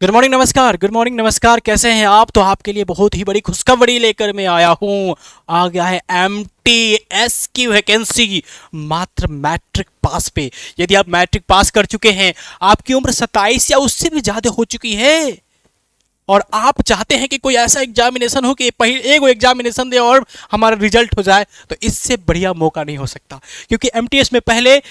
Good morning नमस्कार, कैसे हैं आप? तो आपके लिए बहुत ही बड़ी खुशखबरी लेकर मैं आया हूँ। आ गया है एमटीएस की वैकेंसी मात्र मैट्रिक पास पे। यदि आप मैट्रिक पास कर चुके हैं, आपकी उम्र 27 या उससे भी ज़्यादा हो चुकी है और आप चाहते हैं कि कोई ऐसा एग्जामिनेशन हो कि पहले एगो एग्जामिनेशन दे और हमारा रिजल्ट हो जाए, तो इससे बढ़िया मौका नहीं हो सकता। क्योंकि एमटीएस में पहले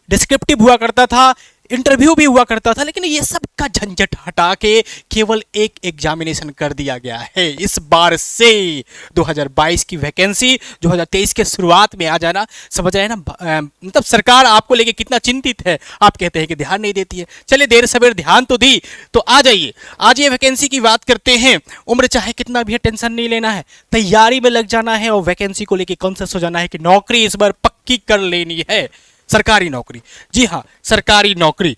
डिस्क्रिप्टिव हुआ करता था, इंटरव्यू भी हुआ करता था, लेकिन ये सब का झंझट हटा के केवल एक एग्जामिनेशन कर दिया गया है इस बार से। 2022 की वैकेंसी 2023 के शुरुआत में आ जाना, समझ रहे हैं ना? मतलब सरकार आपको लेके कितना चिंतित है। आप कहते हैं कि ध्यान नहीं देती है, चलिए देर सवेर ध्यान तो दी। तो आ जाइए, आज ये वैकेंसी की बात करते हैं। उम्र चाहे कितना भी है, टेंशन नहीं लेना है, तैयारी में लग जाना है और वैकेंसी को लेके कॉन्शियस हो जाना है कि नौकरी इस बार पक्की कर लेनी है। सरकारी नौकरी, जी हाँ, सरकारी नौकरी।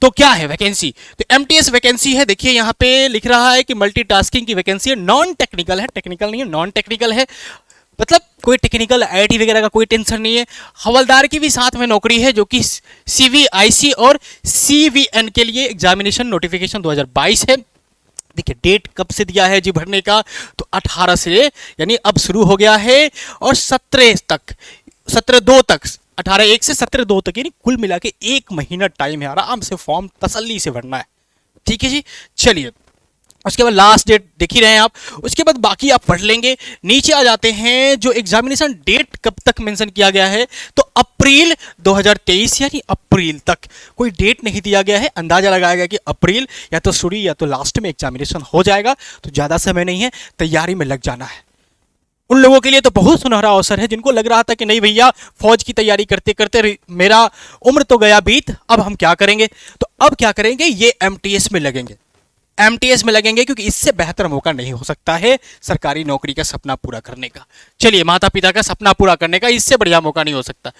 तो क्या है वैकेंसी? तो एमटीएस वैकेंसी है। देखिए यहाँ पे लिख रहा है कि मल्टीटास्किंग की वैकेंसी है, नॉन टेक्निकल है, टेक्निकल नहीं है, नॉन टेक्निकल है। मतलब कोई टेक्निकल आईआईटी वगैरह का कोई टेंशन नहीं है। हवलदार की भी साथ में नौकरी है, जो कि सीवीआईसी और सीवीएन के लिए एग्जामिनेशन नोटिफिकेशन 2022 है। देखिए डेट कब से दिया है जी भरने का, तो 18 से, यानी अब शुरू हो गया है और 17 तक, 17/2 तक, 18/1 से 17/2 तक, यानी कुल मिला के 1 महीना टाइम है। आराम से फॉर्म तसल्ली से भरना है, ठीक है जी। चलिए, उसके बाद लास्ट डेट देख ही रहे हैं आप, उसके बाद बाकी आप पढ़ लेंगे। नीचे आ जाते हैं, जो एग्जामिनेशन डेट कब तक मेंशन किया गया है, तो अप्रैल 2023, यानी अप्रैल तक। कोई डेट नहीं दिया गया है, अंदाजा लगाया गया कि अप्रैल या तो शुरू या तो लास्ट में एग्जामिनेशन हो जाएगा। तो ज़्यादा समय नहीं है, तैयारी में लग जाना है। उन लोगों के लिए तो बहुत सुनहरा अवसर है जिनको लग रहा था कि नहीं भैया, फौज की तैयारी करते करते मेरा उम्र तो गया बीत, अब हम क्या करेंगे? तो अब क्या करेंगे, ये एमटीएस में लगेंगे। एमटीएस में लगेंगे क्योंकि इससे बेहतर मौका नहीं हो सकता है सरकारी नौकरी का सपना पूरा करने का। चलिए, माता पिता का सपना पूरा करने का इससे बढ़िया मौका नहीं हो सकता।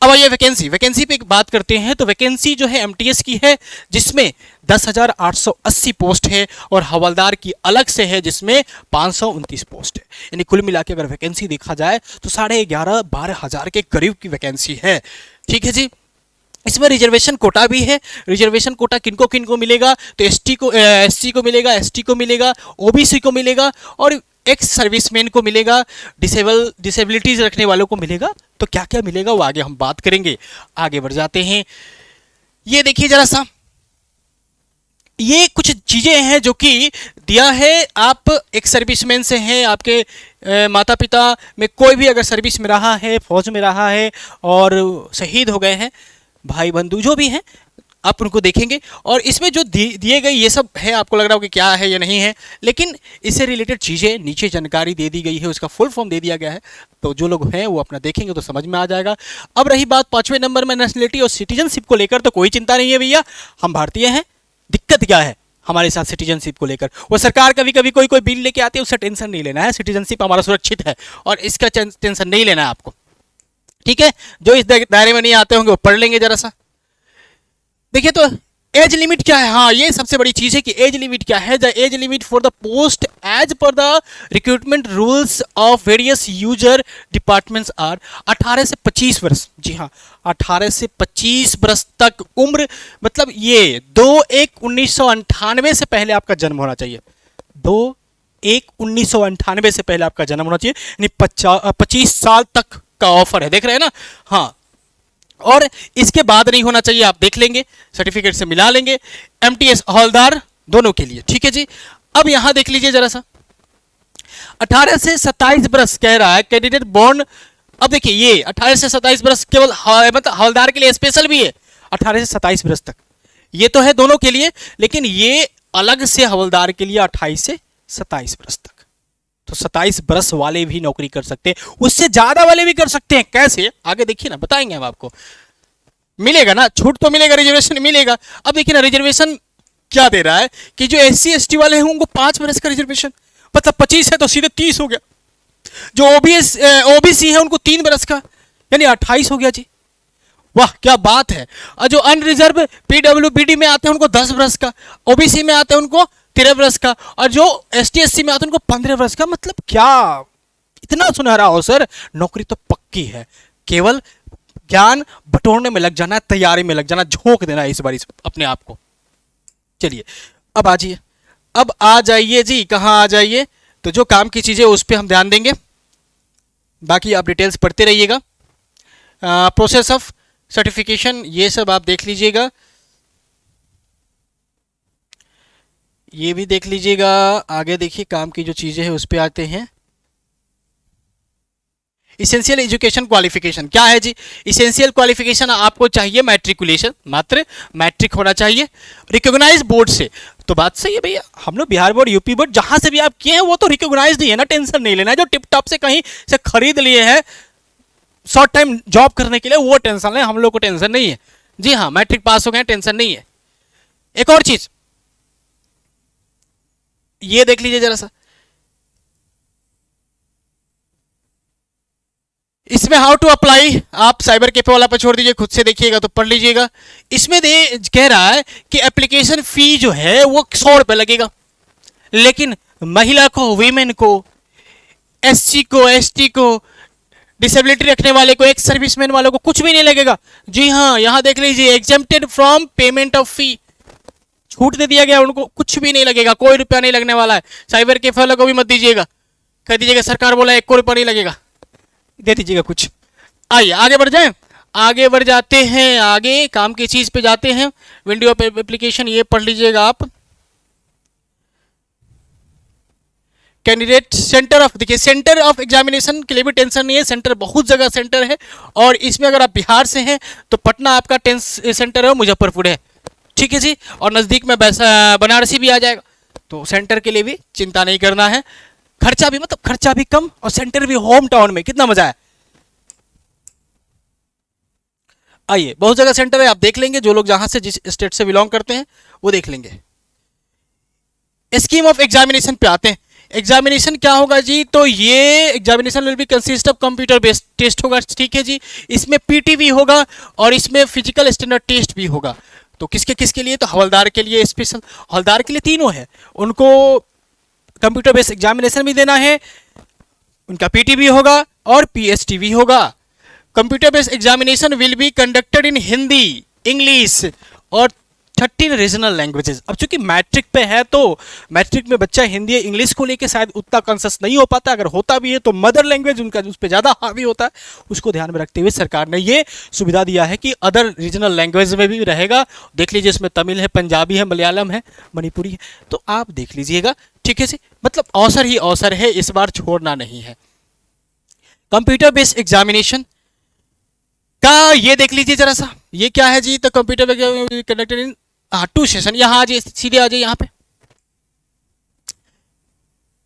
अब आइए वैकेंसी पे बात करते हैं। तो वैकेंसी जो है एमटीएस की है, जिसमें 10,880 पोस्ट है और हवलदार की अलग से है, जिसमें 529 पोस्ट है। यानी कुल मिला के अगर वैकेंसी देखा जाए तो 11,500-12 हज़ार के करीब की वैकेंसी है, ठीक है जी। इसमें रिजर्वेशन कोटा भी है। रिजर्वेशन कोटा किनको किनको मिलेगा? तो एसटी को, एससी को मिलेगा, एसटी को मिलेगा, ओबीसी को मिलेगा और एक्स सर्विसमैन को मिलेगा, डिसेबिलिटीज रखने वालों को मिलेगा। तो क्या क्या मिलेगा वो आगे हम बात करेंगे। आगे बढ़ जाते हैं। ये देखिए जरा सा, ये कुछ चीजें हैं जो कि दिया है। आप एक सर्विसमैन से हैं, आपके माता पिता में कोई भी अगर सर्विस में रहा है, फौज में रहा है और शहीद हो गए हैं, भाई बंधु जो भी हैं, आप उनको देखेंगे। और इसमें जो दिए गए ये सब है, आपको लग रहा हो कि क्या है या नहीं है, लेकिन इससे रिलेटेड चीज़ें नीचे जानकारी दे दी गई है, उसका फुल फॉर्म दे दिया गया है। तो जो लोग हैं वो अपना देखेंगे तो समझ में आ जाएगा। अब रही बात 5वें नंबर में नेशनलिटी और सिटीजनशिप को लेकर, तो कोई चिंता नहीं है भैया, हम भारतीय हैं। दिक्कत क्या है हमारे साथ सिटीजनशिप को लेकर? वो सरकार कभी कभी कोई कोई बिल लेके आती है, उससे टेंशन नहीं लेना है। सिटीजनशिप हमारा सुरक्षित है और इसका टेंशन नहीं लेना है आपको, ठीक है। जो इस दायरे में नहीं आते होंगे वो पढ़ लेंगे जरा सा। देखिए तो एज लिमिट क्या है? हाँ, ये सबसे बड़ी चीज है कि एज लिमिट क्या है। The age limit for the post as per the recruitment rules of various user departments are 18 से 25 वर्ष। जी हाँ, 18 से 25 वर्ष तक उम्र, मतलब ये 2/1/1998 से पहले आपका जन्म होना चाहिए। 2/1/1998 से पहले आपका जन्म होना चाहिए, यानी 25 साल तक का ऑफर है, देख रहे हैं ना? हाँ, और इसके बाद नहीं होना चाहिए, आप देख लेंगे, सर्टिफिकेट से मिला लेंगे। एमटीएस हवलदार दोनों के लिए, ठीक है जी। अब यहां देख लीजिए जरा सा, 18 से 27 वर्ष कह रहा है कैंडिडेट बॉर्न। अब देखिए ये 18 से 27 वर्ष केवल मतलब हवलदार के लिए स्पेशल भी है, 18 से 27 वर्ष तक। ये तो है दोनों के लिए, लेकिन ये अलग से हवलदार के लिए 28 से 27 वर्ष तक। तो 27 बरस वाले भी नौकरी कर सकते हैं, उससे ज्यादा वाले भी कर सकते हैं। कैसे? आगे देखिए ना, बताएंगे हम आपको। मिलेगा ना, छूट तो मिलेगा, रिजर्वेशन मिलेगा। अब देखिए ना, रिजर्वेशन क्या दे रहा है कि जो एससी एसटी वाले हैं उनको 5 बरस का रिजर्वेशन, मतलब 25 है तो सीधे 30 हो गया। जो ओबीसी है उनको 3 बरस का, यानी 28 हो गया जी। वाह क्या बात है। और जो अनरिजर्व पीडब्ल्यूबीडी में आते हैं उनको 10 वर्ष का, ओबीसी में आते हैं उनको 13 वर्ष का, और जो एसटी एससी में आते हैं उनको 15 वर्ष का। मतलब क्या इतना सुनहरा अवसर, नौकरी तो पक्की है, केवल ज्ञान बटोरने में लग जाना, तैयारी में लग जाना, झोंक देना इस बार अपने आप को। चलिए अब आ जाइए, अब आ जाइए जी, कहाँ आ जाइए, तो जो काम की चीज़ें उस पर हम ध्यान देंगे, बाकी आप डिटेल्स पढ़ते रहिएगा। प्रोसेस ऑफ सर्टिफिकेशन ये सब आप देख लीजिएगा, ये भी देख लीजिएगा। आगे देखिए काम की जो चीज़ें हैं उस पर आते हैं। इसेंशियल एजुकेशन क्वालिफिकेशन क्या है जी? इसेंशियल क्वालिफिकेशन आपको चाहिए मैट्रिकुलेशन, मात्र मैट्रिक होना चाहिए रिकॉग्नाइज बोर्ड से। तो बात सही है भैया, हम लोग बिहार बोर्ड, यूपी बोर्ड, जहां से भी आप किए हैं वो तो रिकॉग्नाइज नहीं है ना, टेंशन नहीं लेना है। जो टिप टॉप से कहीं से खरीद लिए हैं शॉर्ट टाइम जॉब करने के लिए, वो टेंशन है, हम लोग को टेंशन नहीं है। जी हाँ, मैट्रिक पास हो गए, टेंशन नहीं है। एक और चीज ये देख लीजिए जरा सा, इसमें हाउ टू अप्लाई आप साइबर कैफे वाला पर छोड़ दीजिए, खुद से देखिएगा तो पढ़ लीजिएगा। इसमें दे कह रहा है कि एप्लीकेशन फी जो है वो 100 रुपये लगेगा, लेकिन महिला को, वीमेन को, एससी को, एसटी को, डिसेबिलिटी रखने वाले को, एक सर्विसमैन वालों को कुछ भी नहीं लगेगा। जी हाँ, यहां देख लीजिए, एग्जेम्प्टेड फ्रॉम पेमेंट ऑफ फी, छूट दे दिया गया, उनको कुछ भी नहीं लगेगा, कोई रुपया नहीं लगने वाला है। साइबर कैफे वालों को भी मत दीजिएगा, कह दीजिएगा सरकार बोला 1 रुपया नहीं लगेगा, दे दीजिएगा कुछ। आइए आगे बढ़ जाएं, आगे बढ़ जाते हैं, आगे काम की चीज पे जाते हैं। विंडो ऑफ एप्लीकेशन ये पढ़ लीजिएगा आप। कैंडिडेट सेंटर ऑफ, देखिए सेंटर ऑफ एग्जामिनेशन के लिए भी टेंशन नहीं है, सेंटर बहुत जगह सेंटर है, और इसमें अगर आप बिहार से हैं तो पटना आपका सेंटर है, मुजफ्फरपुर है, ठीक है जी, और नज़दीक में बनारसी भी आ जाएगा, तो सेंटर के लिए भी चिंता नहीं करना है। खर्चा भी, मतलब खर्चा भी कम और सेंटर भी होम टाउन में, कितना मजा है। आइए, बहुत जगह सेंटर है, आप देख लेंगे, जो लोग जहां से जिस स्टेट से बिलोंग करते हैं वो देख लेंगे। स्कीम ऑफ एग्जामिनेशन पे आते हैं। एग्जामिनेशन क्या होगा जी? तो ये examination will be consist of computer based test होगा, ठीक है जी। इसमें पीटी भी होगा और इसमें फिजिकल स्टैंडर्ड टेस्ट भी होगा। तो किसके किसके लिए? तो हवलदार के लिए स्पेशल, हवलदार के लिए तीनों है, उनको कंप्यूटर बेस्ड एग्जामिनेशन भी देना है, उनका पीटी भी होगा और पीएसटी भी होगा। Computer based examination will be conducted in Hindi, English और 13 रीजनल लैंग्वेजेस। अब चूंकि मैट्रिक पे है तो मैट्रिक में बच्चा हिंदी या इंग्लिश को लेके शायद उतना कॉन्शियस नहीं हो पाता, अगर होता भी है तो मदर लैंग्वेज उनका उस पर ज़्यादा हावी होता है। उसको ध्यान में रखते हुए सरकार ने ये सुविधा दिया है कि अदर रीजनल लैंग्वेज में भी रहेगा। देख लीजिए, इसमें तमिल है, पंजाबी है, मलयालम है, मणिपुरी है, तो आप देख लीजिएगा, ठीक है जी। मतलब अवसर ही अवसर है, इस बार छोड़ना नहीं है। कंप्यूटर बेस्ड एग्जामिनेशन का ये देख लीजिए जरा सा, ये क्या है जी? तो कंप्यूटर कंडक्टेड इन 2 सेशन। यहाँ आ जाइए, सीधे आ जाइए यहाँ पे,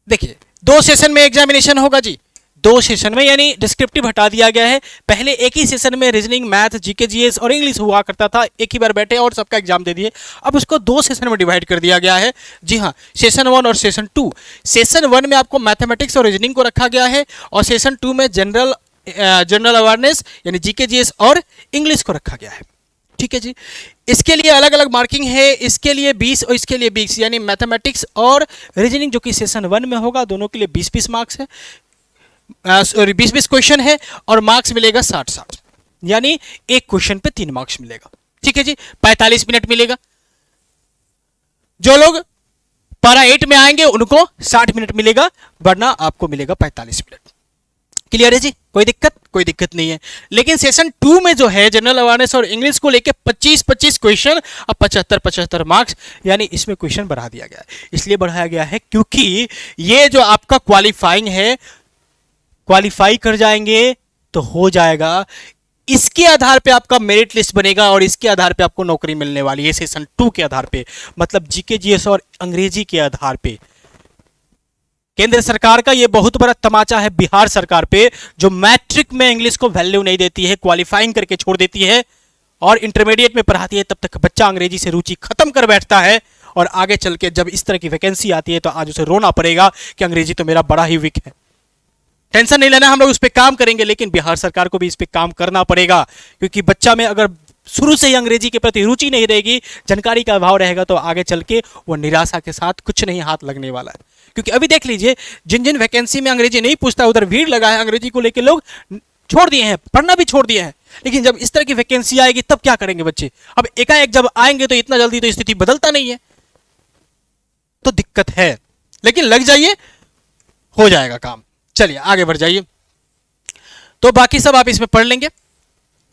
देखिए 2 सेशन में एग्जामिनेशन होगा जी, 2 सेशन में, यानी डिस्क्रिप्टिव हटा दिया गया है। पहले एक ही सेशन में रीजनिंग, मैथ, जीके, जीएस और इंग्लिश हुआ करता था, एक ही बार बैठे और सबका एग्जाम दे दिए। अब उसको 2 सेशन में डिवाइड कर दिया गया है। जी हाँ, सेशन 1 और सेशन 2। सेशन 1 में आपको मैथमेटिक्स और रीजनिंग को रखा गया है, और सेशन 2 में जनरल अवेयरनेस यानी जीके, जीएस और इंग्लिश को रखा गया है, ठीक है जी। इसके लिए अलग अलग मार्किंग है, इसके लिए 20 और इसके लिए 20, यानी मैथमेटिक्स और रीजनिंग जो कि सेशन 1 में होगा, दोनों के लिए 20-20 मार्क्स है, 20-20 क्वेश्चन है, और मार्क्स मिलेगा 60-60, यानी एक क्वेश्चन पे 3 मार्क्स मिलेगा, ठीक है जी। 45 मिनट मिलेगा। जो लोग पारा 8 में आएंगे उनको 60 मिनट मिलेगा, वरना आपको मिलेगा 45 मिनट। क्लियर है जी? कोई दिक्कत नहीं है। लेकिन सेशन 2 में जो है जनरल अवेयरनेस और इंग्लिश को लेके 25-25 क्वेश्चन और 75-75 मार्क्स, यानी इसमें क्वेश्चन बढ़ा दिया गया है। इसलिए बढ़ाया गया है क्योंकि ये जो आपका क्वालिफाइंग है, क्वालिफाई कर जाएंगे तो हो जाएगा, इसके आधार पे आपका मेरिट लिस्ट बनेगा और इसके आधार पे आपको नौकरी मिलने वाली है, सेशन 2 के आधार पे, मतलब जीके, जीएस और अंग्रेजी के आधार पे। केंद्र सरकार का यह बहुत बड़ा तमाचा है बिहार सरकार पे, जो मैट्रिक में इंग्लिश को वैल्यू नहीं देती है, क्वालिफाइंग करके छोड़ देती है और इंटरमीडिएट में पढ़ाती है, तब तक बच्चा अंग्रेजी से रुचि खत्म कर बैठता है, और आगे चल के जब इस तरह की वैकेंसी आती है तो आज उसे रोना पड़ेगा कि अंग्रेजी तो मेरा बड़ा ही वीक है। टेंशन नहीं लेना, हम लोग उस पर काम करेंगे, लेकिन बिहार सरकार को भी इस पर काम करना पड़ेगा, क्योंकि बच्चा में अगर शुरू से ही अंग्रेजी के प्रति रुचि नहीं रहेगी, जानकारी का अभाव रहेगा, तो आगे चल के वो निराशा के साथ कुछ नहीं हाथ लगने वाला है। क्योंकि अभी देख लीजिए, जिन जिन वैकेंसी में अंग्रेजी नहीं पूछता उधर भीड़ लगा है, अंग्रेजी को लेकर लोग छोड़ दिए हैं, पढ़ना भी छोड़ दिए हैं। लेकिन जब इस तरह की वैकेंसी आएगी तब क्या करेंगे बच्चे? अब एकाएक जब आएंगे तो इतना जल्दी तो स्थिति बदलता नहीं है। तो दिक्कत है, लेकिन लग जाइए, हो जाएगा काम। चलिए आगे बढ़ जाइए। तो बाकी सब आप इसमें पढ़ लेंगे,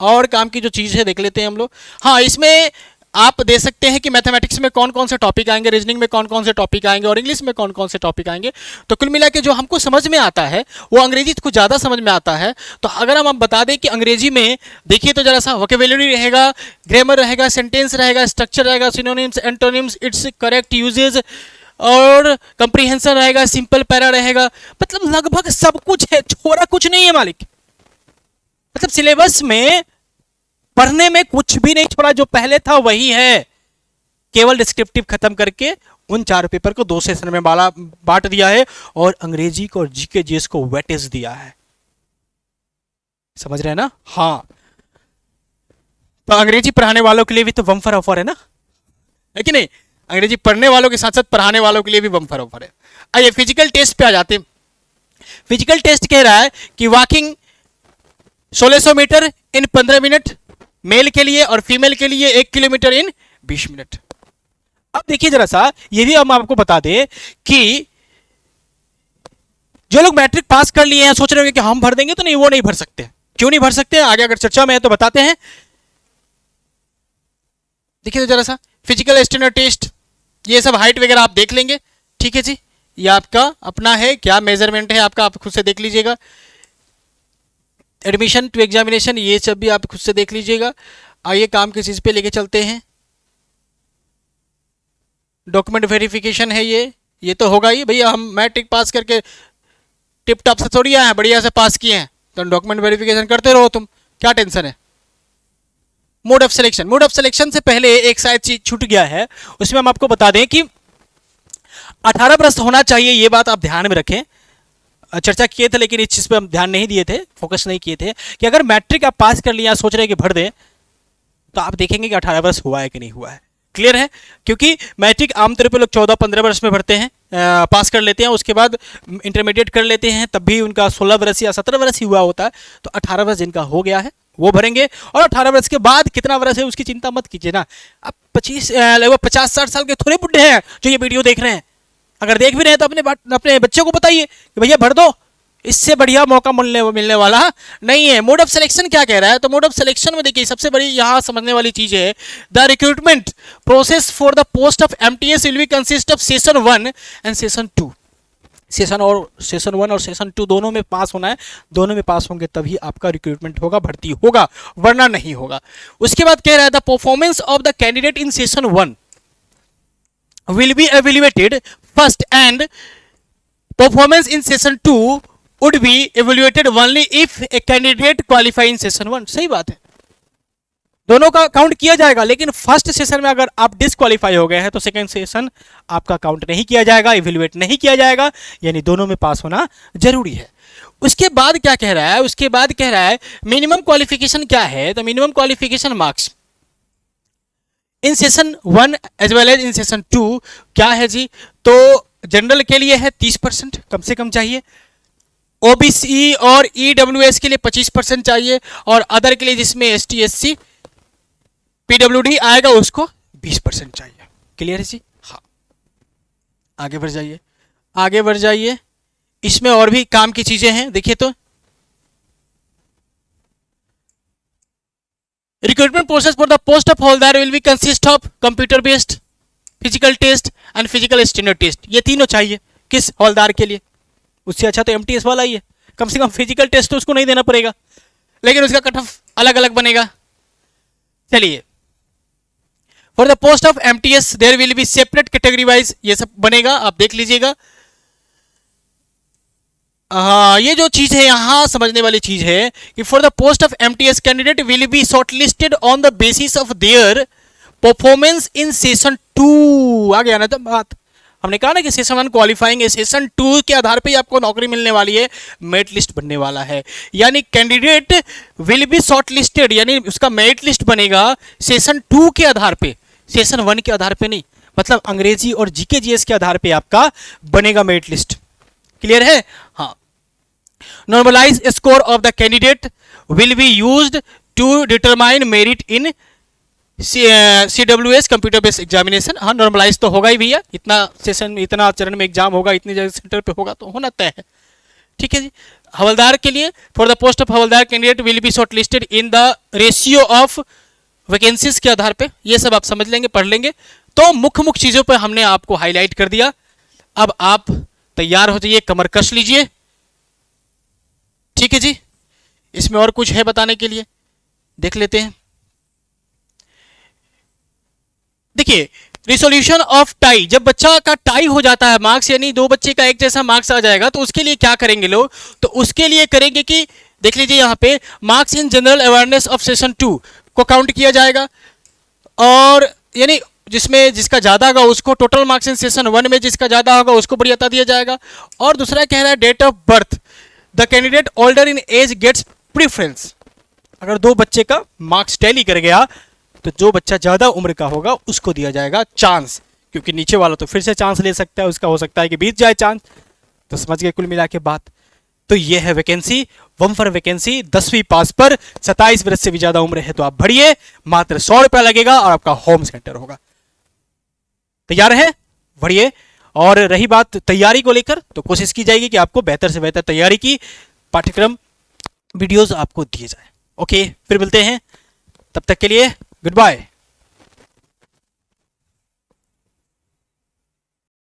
और काम की जो चीज़ है देख लेते हैं हम लोग। हाँ, इसमें आप दे सकते हैं कि मैथमेटिक्स में कौन कौन से टॉपिक आएंगे, रीजनिंग में कौन कौन से टॉपिक आएंगे, और इंग्लिश में कौन कौन से टॉपिक आएंगे। तो कुल मिला के जो हमको समझ में आता है वो अंग्रेजी कुछ ज़्यादा समझ में आता है। तो अगर हम बता दें कि अंग्रेजी में देखिए तो जरा सा वोकेबुलरी रहेगा, ग्रामर रहेगा, सेंटेंस रहेगा, स्ट्रक्चर रहेगा, synonyms, antonyms, its correct usages, और कंप्रीहेंशन रहेगा, सिंपल पैरा रहेगा, मतलब लगभग सब कुछ है, छोड़ा कुछ नहीं है मालिक। मतलब सिलेबस में पढ़ने में कुछ भी नहीं छोड़ा, जो पहले था वही है, केवल डिस्क्रिप्टिव खत्म करके उन 4 पेपर को 2 सेशन में बांट दिया है, और अंग्रेजी को और जीके जीएस को वेटेज दिया है। समझ रहे हैं ना? हाँ, तो अंग्रेजी पढ़ाने वालों के लिए भी तो बम्पर ऑफर है कि नहीं? अंग्रेजी पढ़ने वालों के साथ साथ पढ़ाने वालों के लिए भी बम्पर ऑफर है। आइए फिजिकल टेस्ट पे आ जाते हैं। फिजिकल टेस्ट कह रहा है कि वॉकिंग 1600 मीटर इन 15 मिनट मेल के लिए, और फीमेल के लिए 1 किलोमीटर इन 20 मिनट। अब देखिए जरा सा, ये भी हम आपको बता दें कि जो लोग मैट्रिक पास कर लिए हैं सोच रहे होंगे कि हम भर देंगे, तो नहीं, वो नहीं भर सकते। क्यों नहीं भर सकते, आगे अगर चर्चा में है तो बताते हैं। देखिए तो जरा सा, फिजिकल स्टैंडर्ड टेस्ट, ये सब हाइट वगैरह आप देख लेंगे, ठीक है जी। ये आपका अपना है, क्या मेजरमेंट है आपका, आप खुद से देख लीजिएगा। एडमिशन टू एग्जामिनेशन, ये सब भी आप खुद से देख लीजिएगा। आइए काम किस चीज पे लेके चलते हैं। डॉक्यूमेंट वेरिफिकेशन है ये तो होगा ही भैया, हम मैट्रिक पास करके टिप टॉप से थोड़ी आए हैं, बढ़िया से पास किए हैं, तो डॉक्यूमेंट वेरिफिकेशन करते रहो तुम, क्या टेंशन है। Mode of selection, mode of selection से पहले एक शायद चीज छूट गया है, उसमें हम आपको बता दें कि 18 वर्ष होना चाहिए, ये बात आप ध्यान में रखें। चर्चा किए थे लेकिन इस चीज पे हम ध्यान नहीं दिए थे, फोकस नहीं किए थे कि अगर मैट्रिक आप पास कर लिया, सोच रहे हैं कि भर दें, तो आप देखेंगे कि 18 वर्ष हुआ है कि नहीं हुआ है। क्लियर है? क्योंकि मैट्रिक आमतौर पे लोग 14-15 वर्ष में भरते हैं, पास कर लेते हैं, उसके बाद इंटरमीडिएट कर लेते हैं, तब भी उनका 16 वर्ष या 17 वर्ष ही हुआ होता है। तो 18 वर्ष जिनका हो गया है वो भरेंगे, और 18 वर्ष के बाद कितना वर्ष है उसकी चिंता मत कीजिए ना। अब 25 लगभग 50-60 साल के थोड़े बुढ़े हैं जो ये वीडियो देख रहे हैं। अगर देख भी रहे हैं तो अपने बच्चों को बताइए कि भैया भर दो, इससे बढ़िया मौका मिलने वाला नहीं है। मोड ऑफ सिलेक्शन क्या कह रहा है, तो मोड ऑफ सिलेक्शन में देखिए सबसे बड़ी यहाँ समझने वाली चीज है, the recruitment process for the post of MTS will be consist of session 1 and session 2। Session 1 और सेशन 2 दोनों में पास होना है, दोनों में पास होंगे तभी आपका रिक्रूटमेंट होगा, भर्ती होगा, वरना नहीं होगा। उसके बाद कह रहा है the performance of the candidate in session 1 will be evaluated first and performance in session 2 would be evaluated only if a candidate qualify in session 1। सही बात है, दोनों का काउंट किया जाएगा, लेकिन फर्स्ट सेशन में अगर आप डिस्क्वालीफाई हो गए हैं तो सेकंड सेशन आपका काउंट नहीं किया जाएगा, इवेल्युएट नहीं किया जाएगा, यानी दोनों में पास होना जरूरी है। उसके बाद क्या कह रहा है, उसके बाद कह रहा है मिनिमम क्वालिफिकेशन क्या है, तो minimum qualification marks in session 1 as well as in session 2 क्या है जी, तो जनरल के लिए है 30% कम से कम चाहिए, ओबीसी और ईडब्ल्यूएस के लिए 25% चाहिए, और अदर के लिए जिसमें एसटी एससी पीडब्ल्यूडी आएगा उसको 20% चाहिए। क्लियर है जी? हाँ, आगे बढ़ जाइए, आगे बढ़ जाइए। इसमें और भी काम की चीजें हैं, देखिए तो recruitment process for the post of havildar will be consist of computer based, physical test and physical standard test। ये तीनों चाहिए किस हवलदार के लिए, उससे अच्छा तो एमटीएस वाला ही है, कम से कम फिजिकल टेस्ट तो उसको नहीं देना पड़ेगा, लेकिन उसका कट ऑफ अलग अलग बनेगा। चलिए, for the post of MTS there will be separate category wise, ये सब बनेगा, आप देख लीजिएगा। हाँ, ये जो चीज है यहाँ समझने वाली चीज है कि for the post of MTS candidate will be shortlisted on the basis of their performance in session 2। आ गया ना तो बात, हमने कहा ना कि सेशन 1 क्वालिफाइंग है, सेशन 2 के आधार पे ही आपको नौकरी मिलने वाली है, मेरिट लिस्ट बनने वाला है, यानी कैंडिडेट विल बी शॉर्टलिस्टेड, यानी उसका मेरिट लिस्ट बनेगा सेशन 2 के आधार पे, सेशन 1 के आधार पे नहीं, मतलब अंग्रेजी और जीके जीएस के आधार पे आपका बनेगा मेरिट लिस्ट। क्लियर है? हाँ। Normalise score of the candidate will be used to determine merit in CWS computer based examination. हाँ, नॉर्मलाइज तो होगा ही भैया, इतना सेशन इतना चरण में एग्जाम होगा, इतनी जगह सेंटर पे होगा तो होना तय है। ठीक है जी। हवलदार के लिए for the post of havildar candidate will B short listed in the ratio of vacancies के आधार पे, ये सब आप समझ लेंगे, पढ़ लेंगे। तो मुख्य मुख्य चीजों पर हमने आपको हाईलाइट कर दिया। अब आप तैयार हो जाइए, कमर कस लीजिए। ठीक है जी। इसमें और कुछ है बताने के लिए, देख लेते हैं। देखिए, रिसोल्यूशन ऑफ टाई, जब बच्चा का टाई हो जाता है मार्क्स, यानी दो बच्चे का एक जैसा मार्क्स आ जाएगा, तो उसके लिए क्या करेंगे लोग, तो उसके लिए करेंगे कि देख लीजिए यहाँ पे marks in general awareness of session 2 को काउंट किया जाएगा, और यानी जिसमें जिसका ज्यादा होगा उसको टोटल मार्क्स इन सेशन 1 में जिसका ज्यादा होगा उसको बढ़िया दिया जाएगा। और दूसरा कह रहा है date of birth, the candidate older in age gets preference. अगर दो बच्चे का मार्क्स टैली कर गया तो जो बच्चा ज्यादा उम्र का होगा उसको दिया जाएगा चांस, क्योंकि नीचे वाला तो फिर से चांस ले सकता है, उसका हो सकता है कि बीत जाए चांस। तो समझ गए कुल मिला के बात। तो ये है वैकेंसी, बम्पर वैकेंसी 10वीं पास पर 27 वर्ष से भी ज्यादा उम्र है तो आप भरिए, मात्र 100 रुपया लगेगा और आपका होम सेंटर होगा। तैयार है, बढ़िए। और रही बात तैयारी को लेकर, तो कोशिश की जाएगी कि आपको बेहतर से बेहतर तैयारी की पाठ्यक्रम वीडियोस आपको दिए जाए। ओके, फिर मिलते हैं, तब तक के लिए गुड बाय।